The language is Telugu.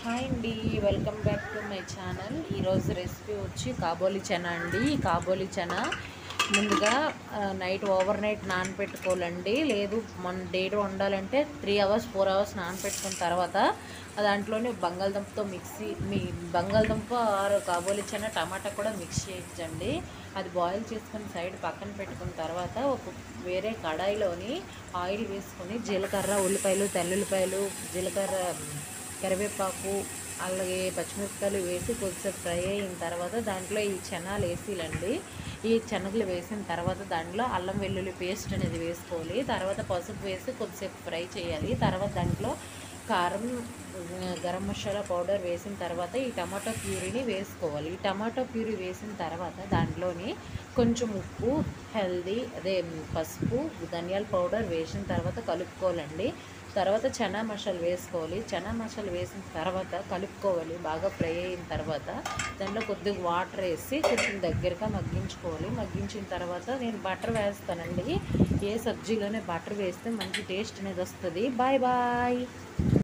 హాయ్ అండి, welcome back to my channel. ఈరోజు రెసిపీ వచ్చి కాబోలి చనా అండి. ఈ కాబోలి చనా ముందుగా నైట్ ఓవర్ నైట్ నానపెట్టుకోవాలండి. లేదు మన డేట్ వండాలంటే 3 అవర్స్ 4 అవర్స్ నానపెట్టుకున్న తర్వాత దాంట్లోనే బంగాళదుంపతో బంగాళదుంప ఆరు కాబోలి చనా టమాటా కూడా మిక్స్ చేయించండి. అది బాయిల్ చేసుకొని సైడ్ పక్కన పెట్టుకున్న తర్వాత వేరే కడాయిలోని ఆయిల్ వేసుకొని జీలకర్ర, ఉల్లిపాయలు, తెల్లుల్లిపాయలు, జీలకర్ర, కరివేపాకు, అలాగే పచ్చిమిరపకాయలు వేసి కొద్దిసేపు ఫ్రై అయిన తర్వాత దాంట్లో ఈ చనాలు వేసిలండి. ఈ శనగలు వేసిన తర్వాత దాంట్లో అల్లం వెల్లుల్లి పేస్ట్ అనేది వేసుకోవాలి. తర్వాత పసుపు వేసి కొద్దిసేపు ఫ్రై చేయాలి. తర్వాత దాంట్లో కారం, గరం మసాలా పౌడర్ వేసిన తర్వాత ఈ టమాటో ప్యూరీని వేసుకోవాలి. ఈ టమాటో ప్యూరీ వేసిన తర్వాత దాంట్లోని కొంచెం ఉప్పు, పసుపు, ధనియాల పౌడర్ వేసిన తర్వాత కలుపుకోవాలండి. తర్వాత చనా మసాలా వేసుకోవాలి. చనా మసాలా వేసిన తర్వాత కలుపుకోవాలి. బాగా ఫ్రై అయిన తర్వాత దాంట్లో కొద్దిగా వాటర్ వేసి కొంచెం దగ్గరగా మగ్గించుకోవాలి. మగ్గించిన తర్వాత నేను బటర్ వేస్తానండి. ఏ సబ్జీలోనే బటర్ వేస్తే మంచి టేస్ట్ అనేది వస్తుంది. Bye bye.